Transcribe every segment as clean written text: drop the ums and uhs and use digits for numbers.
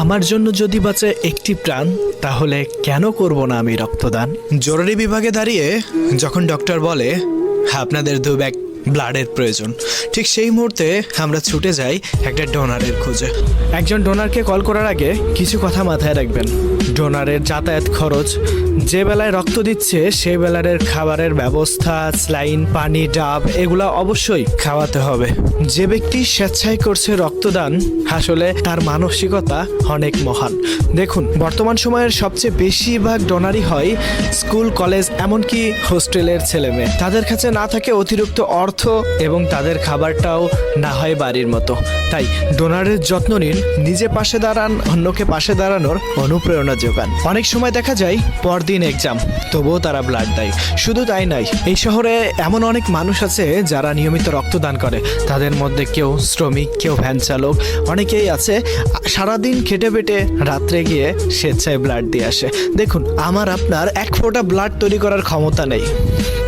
আমার জন্য যদি বাঁচে একটি প্রাণ, তাহলে কেন করব না আমি রক্তদান? জরুরি বিভাগে দাঁড়িয়ে যখন ডক্টর বলে আপনাদের 2 ব্যাগ ব্লাডের প্রয়োজন, ঠিক সেই মুহূর্তে আমরা ছুটে যাই একটা ডোনারের খোঁজে। একজন ডোনারকে কল করার আগে কিছু কথা মাথায় রাখবেন। ডোনারের যাতায়াত খরচ, যে বেলায় রক্ত দিচ্ছে সেই বেলার খাবারের ব্যবস্থা, স্লাইন, পানি, ডাব এগুলা অবশ্যই খাওয়াতে হবে। যে ব্যক্তি স্বেচ্ছায় করছে রক্তদান, আসলে তার মানসিকতা অনেক মহান। দেখুন, বর্তমান সময়ের সবচেয়ে বেশিরভাগ ডোনারই হয় স্কুল, কলেজ, এমনকি হোস্টেলের ছেলেমেয়ে। তাদের কাছে না থাকে অতিরিক্ত অর্থ এবং তাদের খাবারটাও না হয় বাড়ির মতো। তাই ডোনারের যত্ন নিন, নিজে পাশে দাঁড়ান, অন্যকে পাশে দাঁড়ানোর অনুপ্রেরণা যোগান। অনেক সময় দেখা যায় পরদিন এক্সাম, তবুও তারা ব্লাড দেয়। শুধু তাই নয়, এই শহরে এমন অনেক মানুষ আছে যারা নিয়মিত রক্তদান করে। তাদের মধ্যে কেউ শ্রমিক, কেউ ভ্যান চালক, অনেকেই আছে সারাদিন খেটে পেটে রাত্রে গিয়ে স্বেচ্ছায় ব্লাড দিয়ে আসে। দেখুন, আমার আপনার 1 ফোঁটা ব্লাড তৈরি করার ক্ষমতা নেই,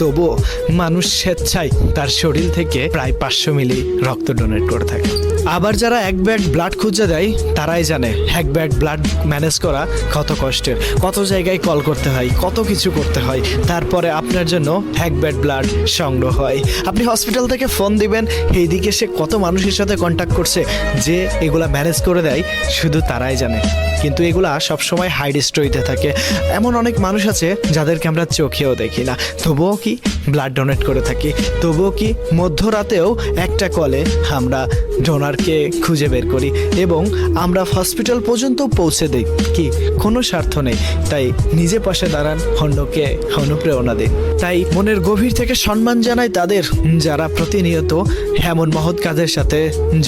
তবুও মানুষ স্বেচ্ছায় তার শরীর থেকে প্রায় 500 মিলি রক্ত ডোনেট করে থাকে। আবার যারা 1 ব্যাগ ব্লাড খুঁজে দেয়, তারাই জানে 1 ব্যাগ ব্লাড ম্যানেজ করা কত কষ্টের, কত জায়গায় কল করতে হয়, কত কিছু করতে হয়, তারপরে আপনার জন্য 1 ব্যাগ ব্লাড সংগ্রহ হয়। আপনি হসপিটাল থেকে ফোন দিবেন, এইদিকে সে কত মানুষের সাথে কন্ট্যাক্ট করছে যে এগুলা ম্যানেজ করে দেয়, শুধু তারাই জানে। কিন্তু এগুলা সবসময় হাইড স্টোরিতে থাকে। এমন অনেক মানুষ আছে যাদেরকে আমরা চোখেও দেখি না, তবুও কি ব্লাড ডোনেট করে থাকি। তবুও কি মধ্যরাতেও একটা কলে আমরা ডোনারকে খুঁজে বের করি এবং আমরা হসপিটাল পর্যন্ত পৌঁছে দিই। কি কোনো স্বার্থ নেই, তাই নিজে পাশে দাঁড়ান, অন্যকে অনুপ্রেরণা দিন। তাই মনের গভীর থেকে সম্মান জানাই তাদের যারা প্রতিনিয়ত এমন মহৎ কাজের সাথে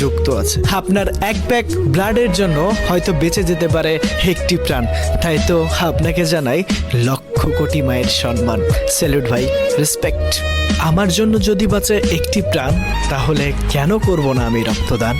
যুক্ত আছে। আপনার 1 ব্যাগ ব্লাডের জন্য হয়তো বেঁচে যেতে পারে একটি প্রাণ, তাই তো আপনাকে জানাই লক্ষ কোটি মায়ের সম্মান। স্যালুট ভাই, রেসপেক্ট। আমার জন্য যদি বাঁচে একটি প্রাণ, তাহলে কেন করব না আমি রক্তদান?